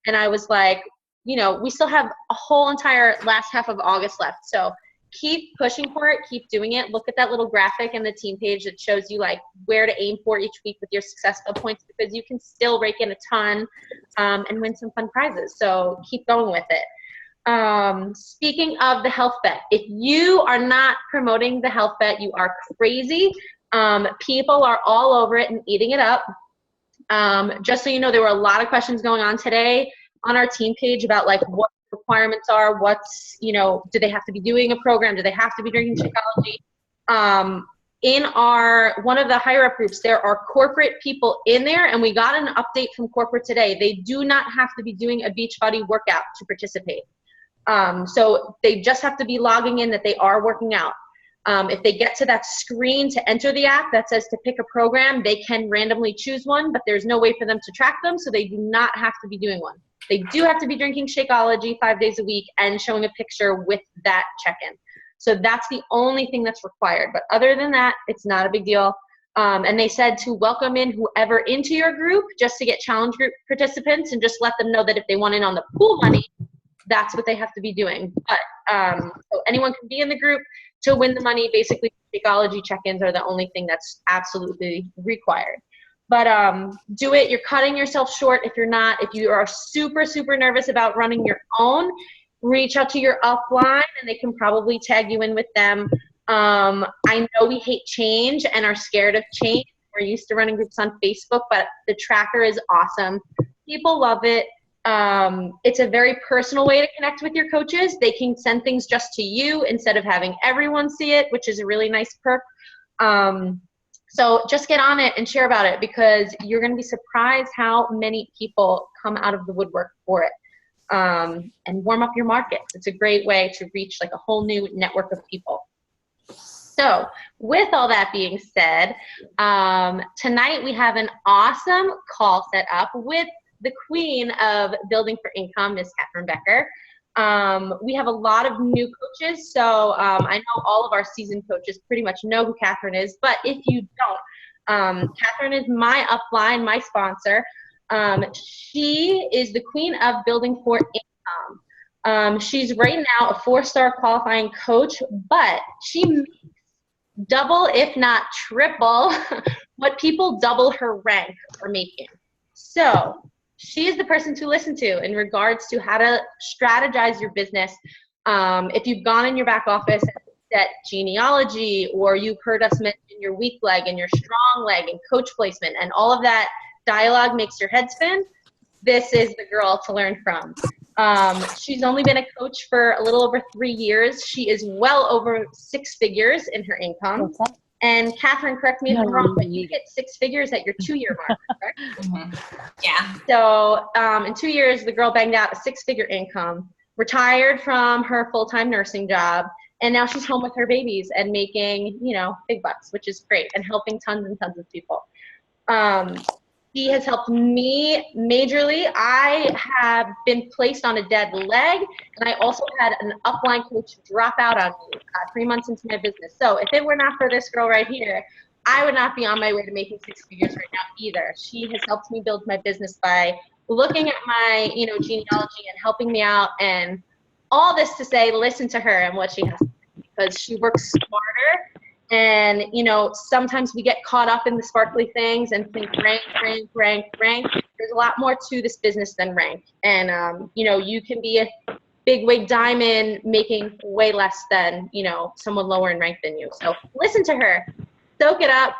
And I was like, you know, we still have a whole entire last half of August left. So keep pushing for it, keep doing it. Look at that little graphic in the team page that shows you like where to aim for each week with your successful points, because you can still rake in a ton and win some fun prizes. So keep going with it. Speaking of the health bet, if you are not promoting the health bet, you are crazy. People are all over it and eating it up. Just so you know, there were a lot of questions going on today on our team page about like what requirements are, what's, you know, do they have to be doing a program? Do they have to be drinking Shakeology? In our, one of the higher up groups, there are corporate people in there, and we got an update from corporate today. They do not have to be doing a Beachbody workout to participate. So they just have to be logging in that they are working out. If they get to that screen to enter the app that says to pick a program, they can randomly choose one, but there's no way for them to track them, so they do not have to be doing one. They do have to be drinking Shakeology 5 days a week and showing a picture with that check-in. So that's the only thing that's required. But other than that, it's not a big deal. And they said to welcome in whoever into your group just to get challenge group participants, and just let them know that if they want in on the pool money, that's what they have to be doing. But so anyone can be in the group to win the money. Basically, Shakeology check-ins are the only thing that's absolutely required. But do it. You're cutting yourself short if you're not. If you are super, super nervous about running your own, reach out to your upline and they can probably tag you in with them. I know we hate change and are scared of change. We're used to running groups on Facebook, but the tracker is awesome. People love it. It's a very personal way to connect with your coaches. They can send things just to you instead of having everyone see it, which is a really nice perk. So just get on it and share about it, because you're going to be surprised how many people come out of the woodwork for it, and warm up your market. It's a great way to reach like a whole new network of people. So with all that being said, tonight we have an awesome call set up with the queen of building for income, Miss Katherine Becker. We have a lot of new coaches, so I know all of our seasoned coaches pretty much know who Katherine is, but if you don't, Katherine is my upline, my sponsor. She is the queen of building for income. She's right now a 4-star qualifying coach, but she makes double, if not triple, what people double her rank are making. So she is the person to listen to in regards to how to strategize your business. If you've gone in your back office and set genealogy, or you've heard us mention your weak leg and your strong leg and coach placement, and all of that dialogue makes your head spin, this is the girl to learn from. She's only been a coach for a little over 3 years. She is well over 6 figures in her income. And Katherine, correct me if I'm wrong, but you hit 6 figures at your 2-year mark, correct? Mm-hmm. Yeah. So in 2 years, the girl banged out a 6-figure income, retired from her full-time nursing job, and now she's home with her babies and making, you know, big bucks, which is great, and helping tons and tons of people. She has helped me majorly. I have been placed on a dead leg, and I also had an upline coach drop out on me 3 months into my business. So if it were not for this girl right here, I would not be on my way to making 6 figures right now either. She has helped me build my business by looking at my, you know, genealogy and helping me out, and all this to say, listen to her and what she has to say, because she works smarter. And, you know, sometimes we get caught up in the sparkly things and think rank. There's a lot more to this business than rank. And, you know, you can be a big wig diamond making way less than, you know, someone lower in rank than you. So listen to her. Soak it up.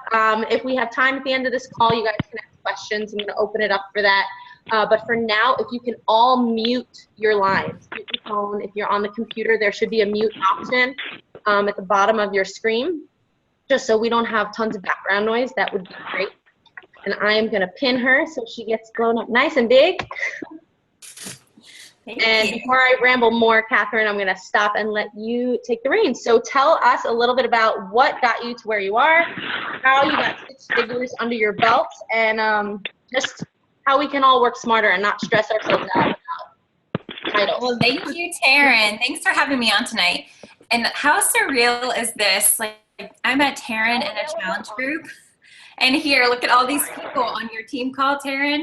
If we have time at the end of this call, you guys can ask questions. I'm going to open it up for that. But for now, if you can all mute your lines, mute your phone. If you're on the computer, there should be a mute option at the bottom of your screen, just so we don't have tons of background noise. That would be great. And I am going to pin her so she gets blown up nice and big. And before I ramble more, Katherine, I'm going to stop and let you take the reins. So tell us a little bit about what got you to where you are, how you got 6 figures under your belt, and just how we can all work smarter and not stress ourselves out about titles. Well, thank you, Taryn. Thanks for having me on tonight. And how surreal is this? Like, I met Taryn in a challenge group, and here, look at all these people on your team call, Taryn.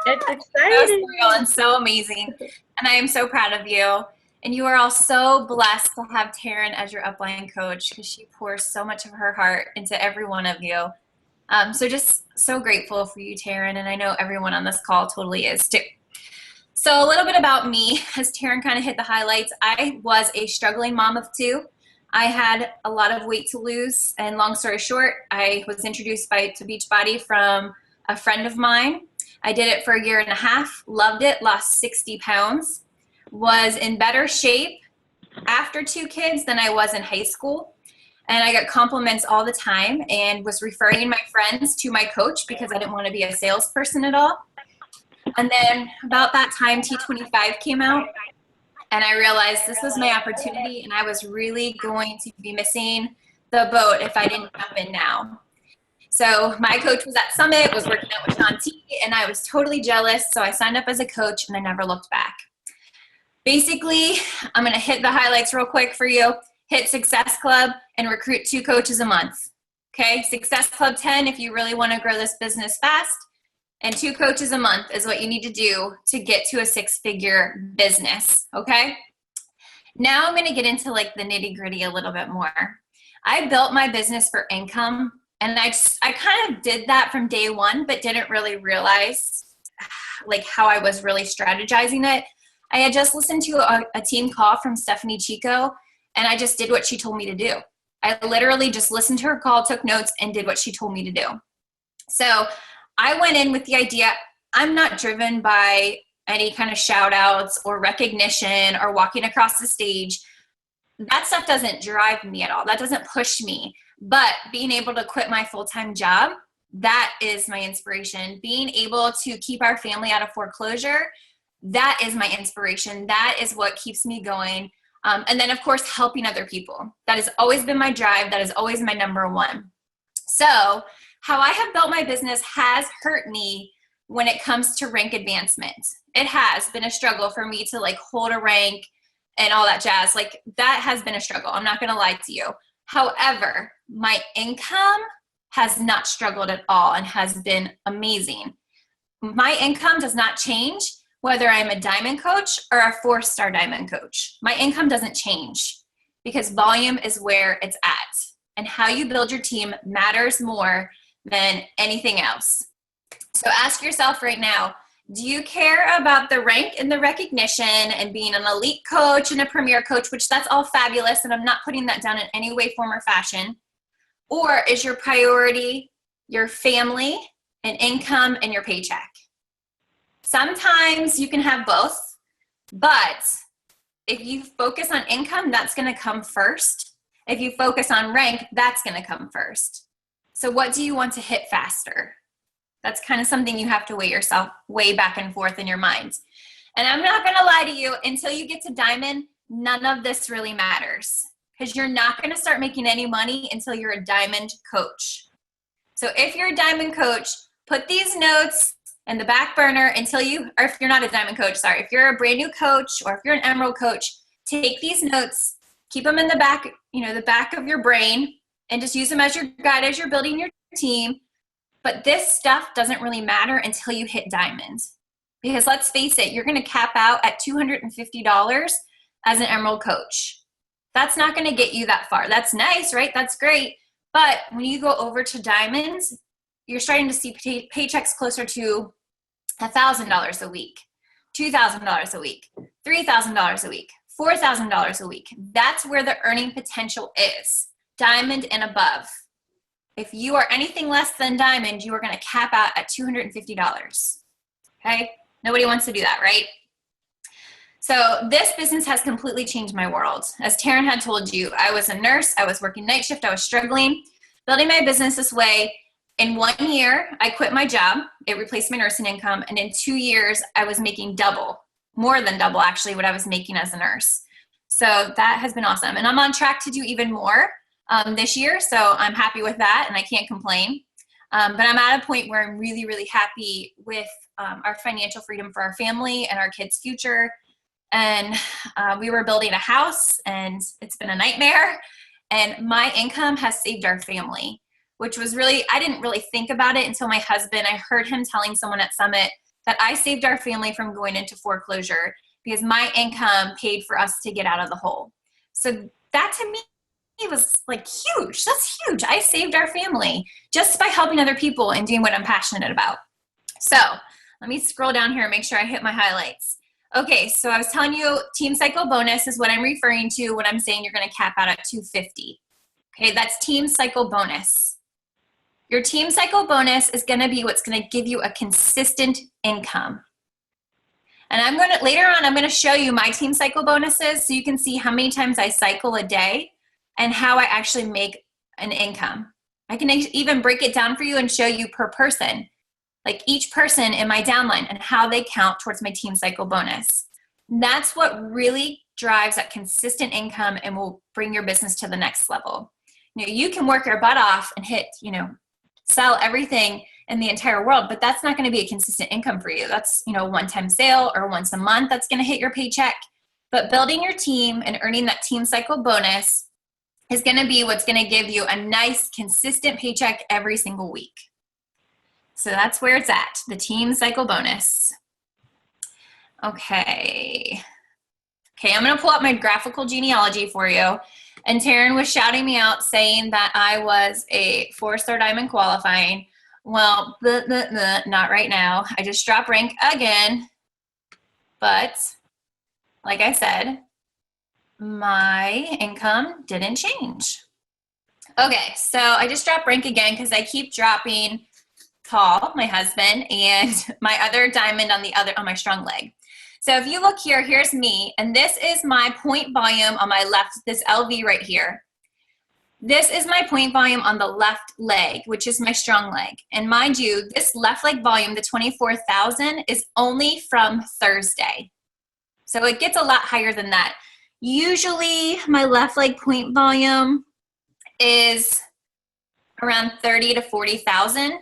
It's So exciting. surreal and so amazing. And I am so proud of you. And you are all so blessed to have Taryn as your upline coach because she pours so much of her heart into every one of you. So just so grateful for you, Taryn. And I know everyone on this call totally is too. So a little bit about me, as Taryn kind of hit the highlights. I was a struggling mom of two. I had a lot of weight to lose. And long story short, I was introduced to Beachbody from a friend of mine. I did it for a year and a half, loved it, lost 60 pounds, was in better shape after two kids than I was in high school. And I got compliments all the time and was referring my friends to my coach because I didn't want to be a salesperson at all. And then about that time, T25 came out, and I realized this was my opportunity, and I was really going to be missing the boat if I didn't jump in now. So my coach was at Summit, was working out with Sean T, and I was totally jealous. So I signed up as a coach, and I never looked back. Basically, I'm going to hit the highlights real quick for you. Hit Success Club and recruit 2 coaches a month. Okay, Success Club 10 if you really want to grow this business fast. And 2 coaches a month is what you need to do to get to a 6-figure business, okay? Now I'm gonna get into like the nitty gritty a little bit more. I built my business for income, and I kind of did that from day one, but didn't really realize like how I was really strategizing it. I had just listened to a team call from Stephanie Chico, and I just did what she told me to do. I literally just listened to her call, took notes, and did what she told me to do. So I went in with the idea, I'm not driven by any kind of shout outs or recognition or walking across the stage. That stuff doesn't drive me at all. That doesn't push me. But being able to quit my full-time job, that is my inspiration. Being able to keep our family out of foreclosure, that is my inspiration. That is what keeps me going. And then, of course, helping other people. That has always been my drive. That is always my number one. So how I have built my business has hurt me when it comes to rank advancement. It has been a struggle for me to like hold a rank and all that jazz. Like that has been a struggle. I'm not going to lie to you. However, my income has not struggled at all and has been amazing. My income does not change whether I'm a diamond coach or a 4-star diamond coach. My income doesn't change because volume is where it's at. And how you build your team matters more than anything else. So ask yourself right now, do you care about the rank and the recognition and being an elite coach and a premier coach, which that's all fabulous, and I'm not putting that down in any way, form, or fashion? Or is your priority your family and income and your paycheck? Sometimes you can have both, but if you focus on income, that's going to come first. If you focus on rank, that's going to come first. So what do you want to hit faster? That's kind of something you have to weigh back and forth in your mind. And I'm not going to lie to you, until you get to diamond, none of this really matters because you're not going to start making any money until you're a diamond coach. So if you're a diamond coach, put these notes in the back burner until or if you're not a diamond coach, sorry, if you're a brand new coach or if you're an emerald coach, take these notes, keep them in the back, the back of your brain, and just use them as your guide as you're building your team. But this stuff doesn't really matter until you hit diamonds. Because let's face it, you're going to cap out at $250 as an emerald coach. That's not going to get you that far. That's nice, right? That's great. But when you go over to diamonds, you're starting to see paychecks closer to $1,000 a week, $2,000 a week, $3,000 a week, $4,000 a week. That's where the earning potential is, diamond and above. If you are anything less than diamond, you are going to cap out at $250. Okay? Nobody wants to do that, right? So this business has completely changed my world. As Taryn had told you, I was a nurse. I was working night shift. I was struggling. Building my business this way, in 1 year, I quit my job. It replaced my nursing income. And in 2 years, I was making more than double actually what I was making as a nurse. So that has been awesome. And I'm on track to do even more this year. So I'm happy with that and I can't complain. But I'm at a point where I'm really, really happy with our financial freedom for our family and our kids' future. And we were building a house and it's been a nightmare. And my income has saved our family, which was really, I didn't really think about it until my husband, I heard him telling someone at Summit, that I saved our family from going into foreclosure because my income paid for us to get out of the hole. So that to me was like huge. That's huge. I saved our family just by helping other people and doing what I'm passionate about. So let me scroll down here and make sure I hit my highlights. Okay, so I was telling you team cycle bonus is what I'm referring to when I'm saying you're going to cap out at 250. Okay, that's team cycle bonus. Your team cycle bonus is going to be what's going to give you a consistent income. And later on, I'm going to show you my team cycle bonuses so you can see how many times I cycle a day and how I actually make an income. I can even break it down for you and show you per person, like each person in my downline and how they count towards my team cycle bonus. And that's what really drives that consistent income and will bring your business to the next level. You can work your butt off and hit, sell everything in the entire world, but that's not going to be a consistent income for you. That's, a one-time sale or once a month that's going to hit your paycheck. But building your team and earning that team cycle bonus is going to be what's going to give you a nice, consistent paycheck every single week. So that's where it's at, the team cycle bonus. Okay, I'm going to pull up my graphical genealogy for you. And Taryn was shouting me out saying that I was a 4-star diamond qualifying. Well, not right now. I just dropped rank again. But like I said, my income didn't change. Okay, so I just dropped rank again because I keep dropping Paul, my husband, and my other diamond on my strong leg. So if you look here, here's me, and this is my point volume on my left, this LV right here. This is my point volume on the left leg, which is my strong leg. And mind you, this left leg volume, the 24,000, is only from Thursday. So it gets a lot higher than that. Usually my left leg point volume is around 30 to 40,000.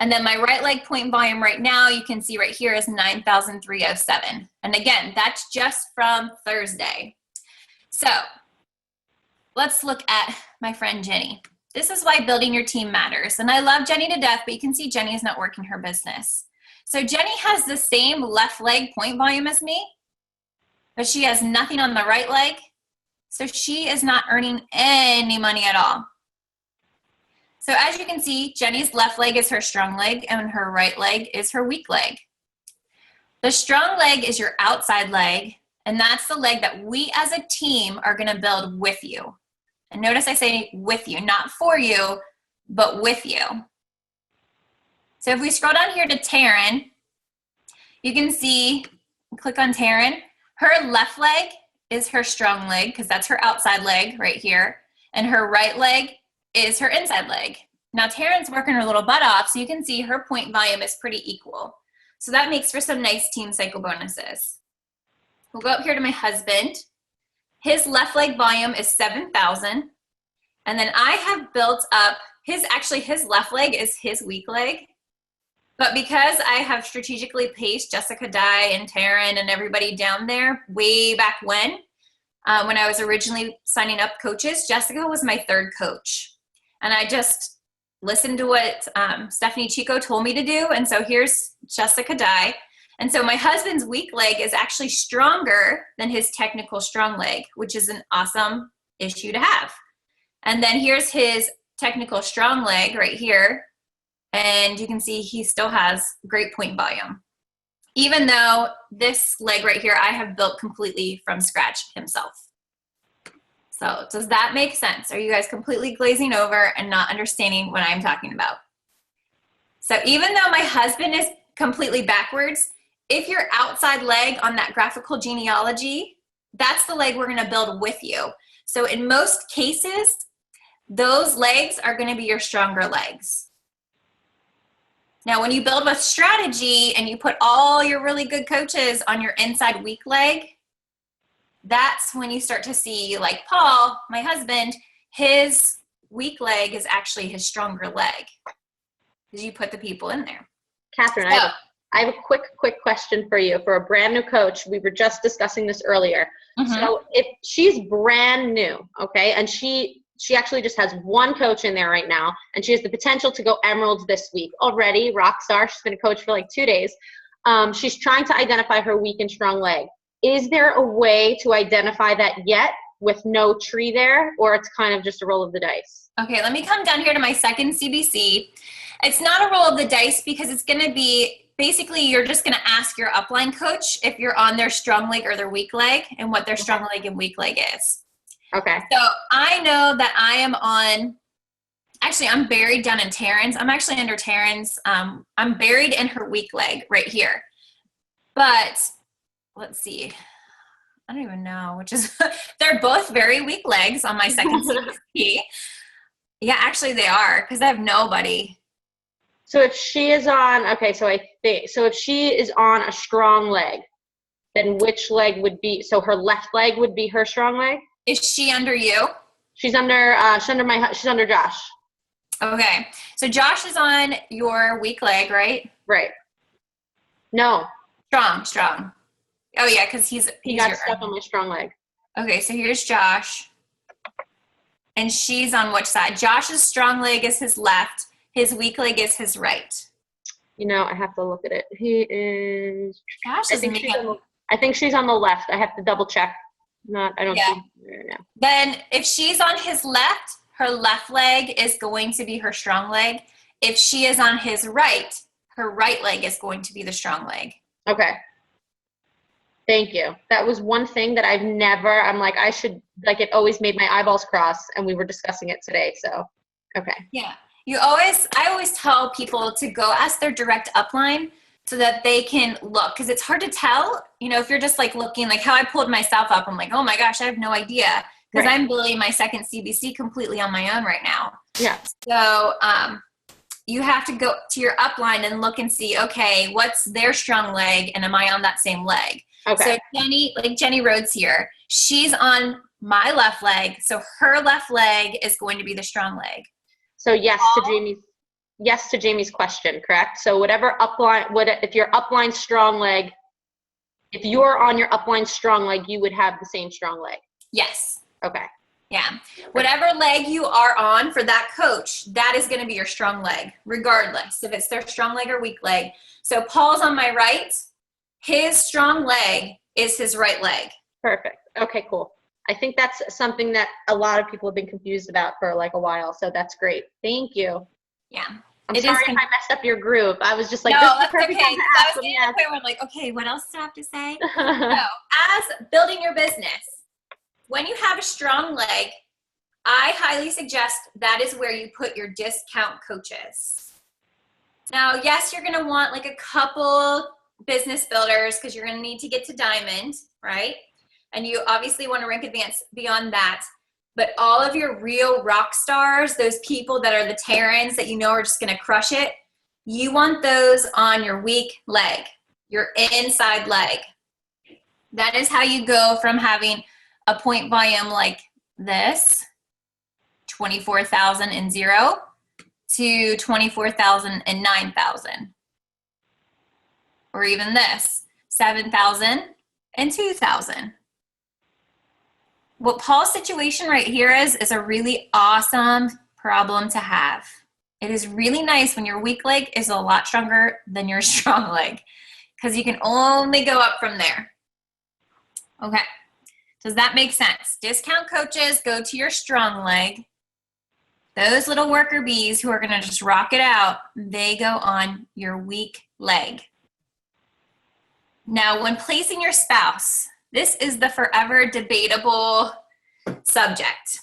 And then my right leg point volume right now, you can see right here is 9,307. And again, that's just from Thursday. So let's look at my friend Jenny. This is why building your team matters. And I love Jenny to death, but you can see Jenny is not working her business. So Jenny has the same left leg point volume as me, but she has nothing on the right leg. So she is not earning any money at all. So as you can see, Jenny's left leg is her strong leg and her right leg is her weak leg. The strong leg is your outside leg, and that's the leg that we as a team are going to build with you. And notice I say with you, not for you, but with you. So if we scroll down here to Taryn, you can see, click on Taryn, her left leg is her strong leg because that's her outside leg right here, and her right leg is her inside leg. Now Taryn's working her little butt off, so you can see her point volume is pretty equal. So that makes for some nice team cycle bonuses. We'll go up here to my husband. His left leg volume is 7,000. And then I have built up his left leg is his weak leg. But because I have strategically paced Jessica Dye and Taryn and everybody down there way back when I was originally signing up coaches, Jessica was my third coach. And I just listened to what Stephanie Chico told me to do. And so here's Jessica Dye. And so my husband's weak leg is actually stronger than his technical strong leg, which is an awesome issue to have. And then here's his technical strong leg right here. And you can see he still has great point volume. Even though this leg right here, I have built completely from scratch himself. So does that make sense? Are you guys completely glazing over and not understanding what I'm talking about? So even though my husband is completely backwards, if your outside leg on that graphical genealogy, that's the leg we're going to build with you. So in most cases, those legs are going to be your stronger legs. Now, when you build with strategy and you put all your really good coaches on your inside weak leg, that's when you start to see, like Paul, my husband, his weak leg is actually his stronger leg because you put the people in there. Katherine, So, I have a quick question for you. For a brand new coach, we were just discussing this earlier. So if she's brand new, okay, and she actually just has one coach in there right now, and she has the potential to go Emerald this week already, rock star. She's been a coach for like 2 days. She's trying to identify her weak and strong leg. Is there a way to identify that yet with no tree there, or it's kind of just a roll of the dice? Okay, let me come down here to my second CBC. It's not a roll of the dice because it's going to be, basically you're just going to ask your upline coach if you're on their strong leg or their weak leg and what their strong leg and weak leg is. Okay. So I know that I am on, actually I'm buried down in Taryn's. I'm actually under Taryn's. I'm buried in her weak leg right here. But let's see. I don't even know which is, they're both very weak legs on my second CBC. Yeah, actually they are because I have nobody. So if she is on, okay, so if she is on a strong leg, then which leg would be, so her left leg would be her strong leg? Is she under you? She's under Josh. Okay. So Josh is on your weak leg, right? Right. No. Strong. Oh yeah, because he got stuck on my strong leg. Okay, so here's Josh. And she's on which side? Josh's strong leg is his left. His weak leg is his right. You know, I have to look at it. He is. Josh I think she's on the left. I have to double check. I don't see her now. Then if she's on his left, her left leg is going to be her strong leg. If she is on his right, her right leg is going to be the strong leg. Okay. Thank you. That was one thing that it always made my eyeballs cross, and we were discussing it today, so, okay. Yeah. I always tell people to go ask their direct upline so that they can look, because it's hard to tell, if you're just like looking, like how I pulled myself up, I'm like, oh my gosh, I have no idea, because I'm building my second CBC completely on my own right now. Yeah. So you have to go to your upline and look and see, okay, what's their strong leg, and am I on that same leg? Okay. So Jenny Rhodes here, she's on my left leg, so her left leg is going to be the strong leg. So yes to Jamie's question, correct? So if your upline strong leg, if you're on your upline strong leg, you would have the same strong leg. Yes. Okay. Yeah. Whatever leg you are on for that coach, that is going to be your strong leg, regardless if it's their strong leg or weak leg. So Paul's on my right. His strong leg is his right leg. Perfect. Okay, cool. I think that's something that a lot of people have been confused about for like a while, so that's great. Thank you. Yeah. I'm sorry if I messed up your group. I was just like, no, this that's is okay. I was getting to the point where I'm like, okay, what else do I have to say? So, as building your business, when you have a strong leg, I highly suggest that is where you put your discount coaches. Now, yes, you're going to want like a couple business builders because you're going to need to get to diamond, right? And you obviously want to rank advance beyond that. But all of your real rock stars, those people that are the Terrans that are just going to crush it, you want those on your weak leg, your inside leg. That is how you go from having a point volume like this, 24,000 and 0, to 24,000 and 9,000. Or even this, 7,000 and 2,000. What Paul's situation right here is a really awesome problem to have. It is really nice when your weak leg is a lot stronger than your strong leg, because you can only go up from there. Okay, does that make sense? Discount coaches go to your strong leg. Those little worker bees who are gonna just rock it out, they go on your weak leg. Now, when placing your spouse, this is the forever debatable subject.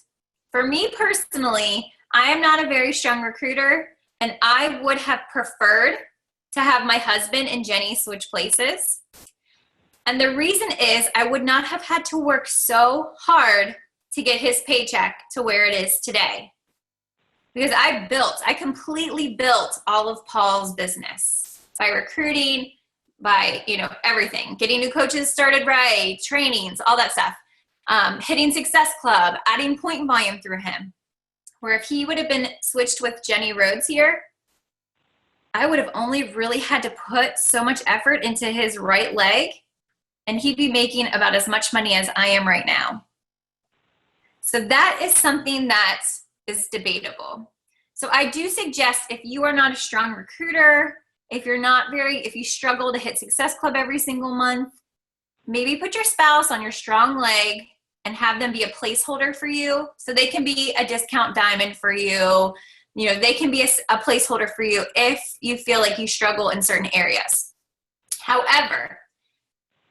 For me personally, I am not a very strong recruiter, and I would have preferred to have my husband and Jenny switch places. And the reason is I would not have had to work so hard to get his paycheck to where it is today. Because I completely built all of Paul's business by recruiting, by everything, getting new coaches started right, trainings, all that stuff, hitting Success Club, adding point volume through him. Where if he would have been switched with Jenny Rhodes here, I would have only really had to put so much effort into his right leg, and he'd be making about as much money as I am right now. So that is something that is debatable. So I do suggest, if you are not a strong recruiter, if you struggle to hit Success Club every single month, maybe put your spouse on your strong leg and have them be a placeholder for you. So they can be a discount diamond for you. You know, they can be a placeholder for you if you feel like you struggle in certain areas. However,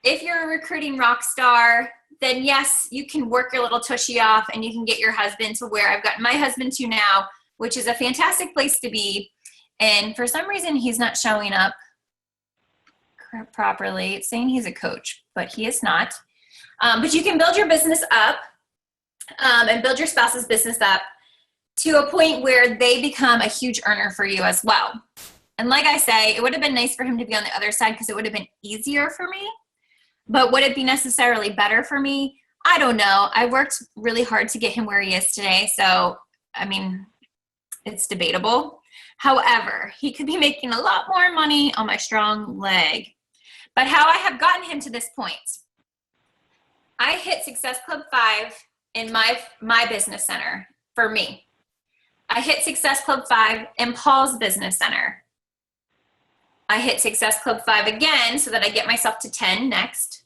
if you're a recruiting rock star, then yes, you can work your little tushy off and you can get your husband to where I've gotten my husband to now, which is a fantastic place to be. And for some reason, he's not showing up properly. It's saying he's a coach, but he is not. But you can build your business up and build your spouse's business up to a point where they become a huge earner for you as well. And like I say, it would have been nice for him to be on the other side because it would have been easier for me. But would it be necessarily better for me? I don't know. I worked really hard to get him where he is today. So, I mean, it's debatable. However, he could be making a lot more money on my strong leg. But how I have gotten him to this point, I hit Success Club 5 in my business center for me. I hit Success Club 5 in Paul's business center. I hit Success Club 5 again so that I get myself to 10 next.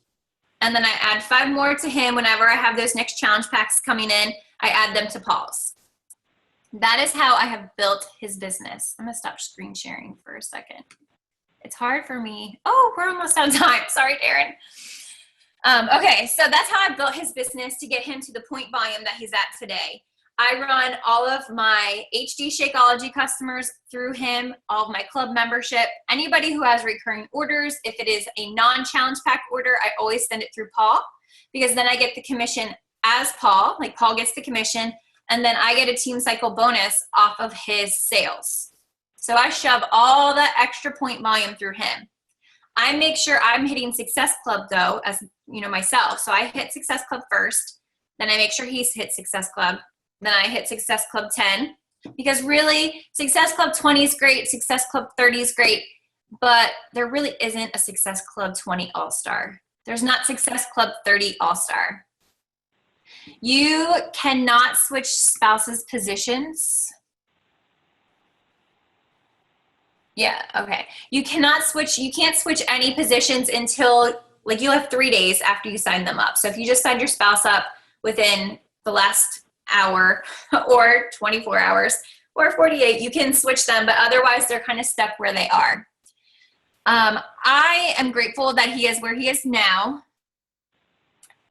And then I add 5 more to him whenever I have those next challenge packs coming in. I add them to Paul's. That is how I have built his business. I'm going to stop screen sharing for a second. It's hard for me. Oh, we're almost out of time. Sorry, Darren. Okay, so that's how I built his business to get him to the point volume that he's at today. I run all of my HD Shakeology customers through him, all of my club membership. Anybody who has recurring orders, if it is a non-challenge pack order, I always send it through Paul because then I get the commission as Paul, like Paul gets the commission, and then I get a team cycle bonus off of his sales. So I shove all that extra point volume through him. I make sure I'm hitting Success Club though, as you know, myself. So I hit Success Club first, then I make sure he's hit Success Club. Then I hit Success Club 10 because really Success Club 20 is great, Success Club 30 is great, but there really isn't a Success Club 20 All-Star. There's not Success Club 30 All-Star. You cannot switch spouses' positions. Yeah, okay. You can't switch any positions until, like, you'll have 3 days after you sign them up. So if you just signed your spouse up within the last hour or 24 hours or 48, you can switch them, but otherwise they're kind of stuck where they are. I am grateful that he is where he is now,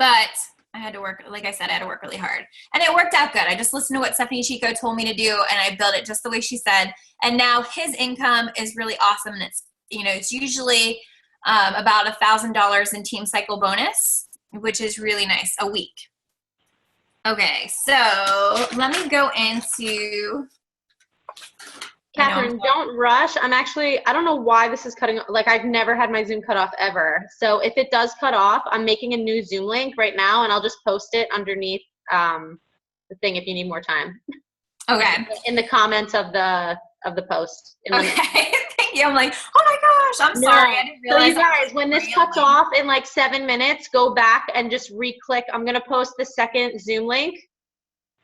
but I had to work, like I said, I had to work really hard and it worked out good. I just listened to what Stephanie Chico told me to do and I built it just the way she said. And now his income is really awesome. And it's, you know, it's usually about $1,000 in team cycle bonus, which is really nice a week. Okay, so let me go into... Katherine, don't rush. I don't know why this is cutting. Like, I've never had my Zoom cut off ever. So if it does cut off, I'm making a new Zoom link right now, and I'll just post it underneath the thing if you need more time. Okay. In the comments of the post. Okay. Thank you. I'm like, oh my gosh, I'm sorry. I didn't realize. So you guys, when this cuts off in like 7 minutes, go back and just re-click. I'm going to post the second Zoom link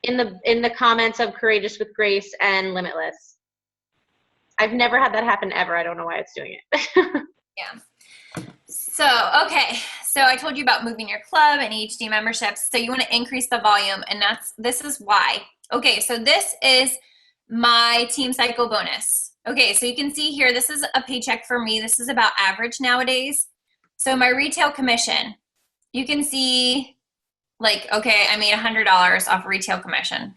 in the comments of Courageous with Grace and Limitless. I've never had that happen ever. I don't know why it's doing it. Yeah. So, okay. So I told you about moving your club and HD memberships. So you want to increase the volume, and this is why. Okay, so this is my team cycle bonus. Okay, so you can see here, this is a paycheck for me. This is about average nowadays. So my retail commission, you can see, like, okay, I made $100 off retail commission.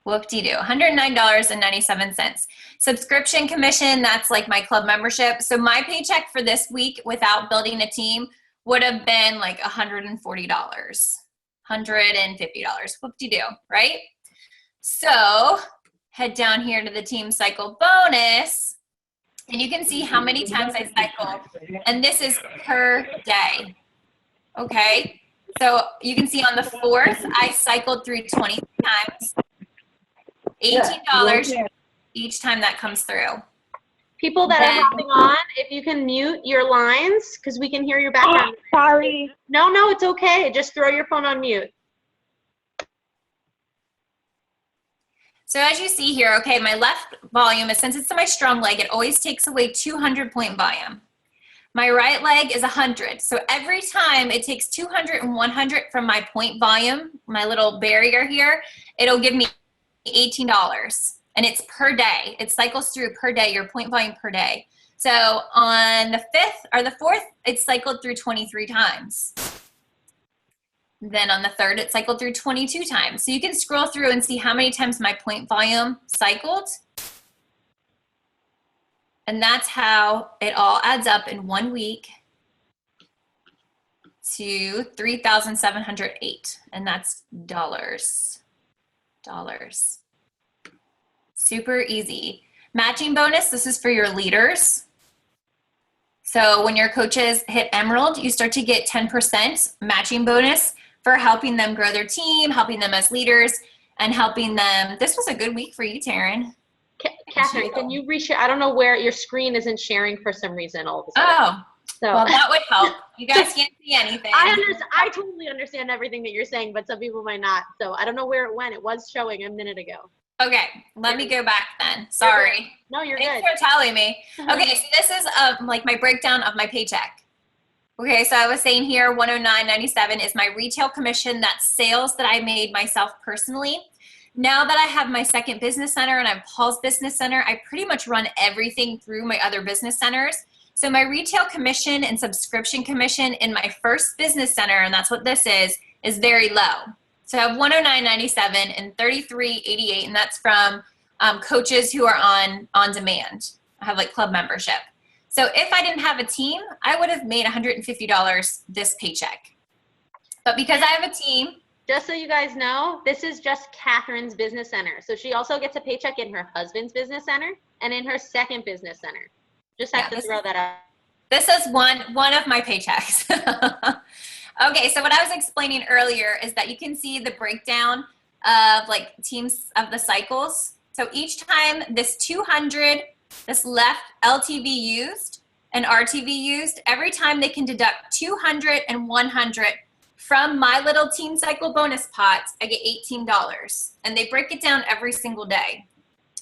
Whoop-de-doo, $109.97. Subscription commission, that's like my club membership. So my paycheck for this week without building a team would have been like $140, $150, whoop-de-doo, right? So head down here to the team cycle bonus, and you can see how many times I cycle, and this is per day, okay? So you can see on the 4th, I cycled through 20 times, $18 each time that comes through. People that are hopping on, if you can mute your lines, because we can hear your background. Oh, sorry. No, it's okay. Just throw your phone on mute. So So as you see here, okay, my left volume is, since it's my strong leg, it always takes away 200 point volume. My right leg is 100. So every time it takes 200 and 100 from my point volume, my little barrier here, it'll give me $18. And it's per day. It cycles through per day, your point volume per day. So on the 5th or the 4th, it cycled through 23 times. Then on the 3rd, it cycled through 22 times. So you can scroll through and see how many times my point volume cycled. And that's how it all adds up in 1 week to 3,708. And that's dollars. Dollars. Super easy. Matching bonus, this is for your leaders. So when your coaches hit Emerald, you start to get 10% matching bonus for helping them grow their team, helping them as leaders, and helping them. This was a good week for you, Taryn. Catherine, can you reshare? I don't know where your screen isn't sharing for some reason all of a sudden. Oh, so well, that would help. You guys can't see anything. I totally understand everything that you're saying, but some people might not. So I don't know where it went. It was showing a minute ago. Okay, let me go back then. Sorry. No, you're good. Thanks for telling me. Okay, so this is like my breakdown of my paycheck. Okay, so I was saying here, $109.97 is my retail commission. That's sales that I made myself personally. Now that I have my second business center and I have Paul's business center, I pretty much run everything through my other business centers. So my retail commission and subscription commission in my first business center, and that's what this is very low. So I have $109.97 and $33.88, and that's from coaches who are on demand. I have like club membership. So if I didn't have a team, I would have made $150 this paycheck. But because I have a team. Just so you guys know, this is just Catherine's business center. So she also gets a paycheck in her husband's business center and in her second business center. Just have to throw that out. This is one of my paychecks. Okay, so what I was explaining earlier is that you can see the breakdown of like teams of the cycles. So each time this 200, this left LTV used and RTV used, every time they can deduct 200 and 100 from my little team cycle bonus pot, I get $18. And they break it down every single day.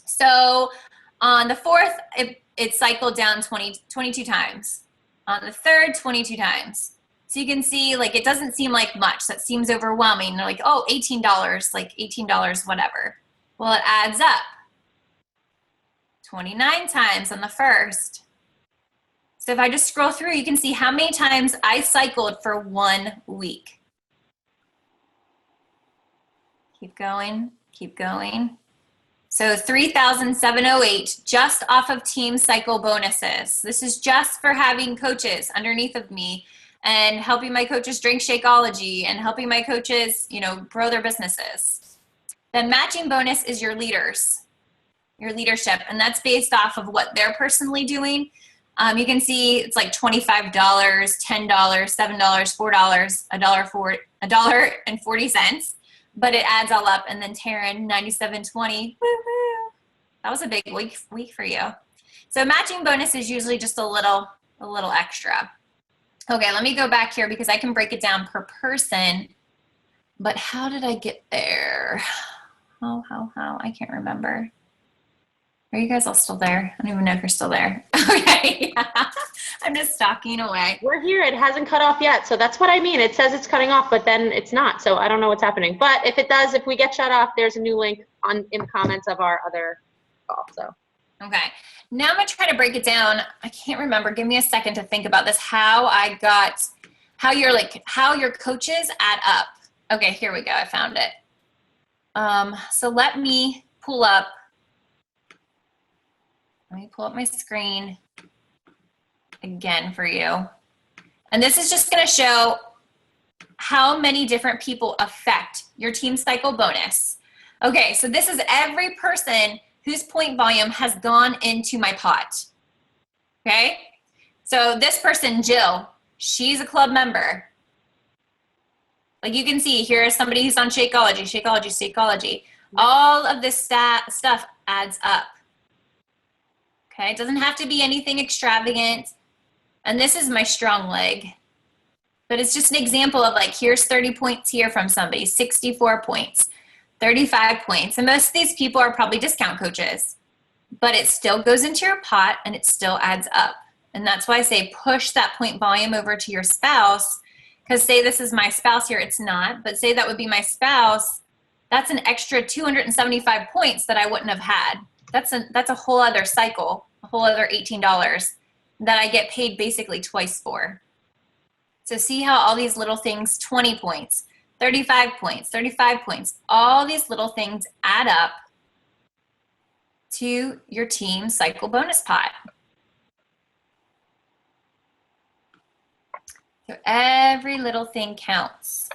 So on the 4th, it cycled down 22 times. On the 3rd, 22 times. So you can see, like, it doesn't seem like much. That seems overwhelming. They're like, oh, $18, like $18, whatever. Well, it adds up. 29 times on the 1st. So if I just scroll through, you can see how many times I cycled for 1 week. Keep going, keep going. So 3,708 just off of team cycle bonuses. This is just for having coaches underneath of me and helping my coaches drink Shakeology and helping my coaches, grow their businesses. Then matching bonus is your leaders, your leadership, and that's based off of what they're personally doing. You can see it's like $25, $10, $7, $4, $1.40, but it adds all up. And then Taryn, $97.20. Woo-hoo. That was a big week for you. So matching bonus is usually just a little extra. Okay, let me go back here because I can break it down per person. But how did I get there? How? I can't remember. Are you guys all still there? I don't even know if you're still there. Okay, I'm just stalking away. We're here. It hasn't cut off yet. So that's what I mean. It says it's cutting off, but then it's not. So I don't know what's happening. But if it does, if we get shut off, there's a new link in the comments of our other call. So. Okay. Now I'm going to try to break it down. I can't remember. Give me a second to think about this. How your coaches add up. Okay, here we go. I found it. So let me pull up my screen again for you. And this is just going to show how many different people affect your team cycle bonus. Okay, so this is every person whose point volume has gone into my pot. Okay? So this person, Jill, she's a club member. Like you can see, here is somebody who's on Shakeology. All of this stuff adds up. Okay, it doesn't have to be anything extravagant. And this is my strong leg. But it's just an example of like, here's 30 points here from somebody, 64 points. 35 points. And most of these people are probably discount coaches, but it still goes into your pot and it still adds up. And that's why I say push that point volume over to your spouse, because say this is my spouse here, it's not, but say that would be my spouse, that's an extra 275 points that I wouldn't have had. That's a whole other cycle, a whole other $18 that I get paid basically twice for. So see how all these little things, 20 points, 35 points, 35 points, all these little things add up to your team cycle bonus pot. So every little thing counts.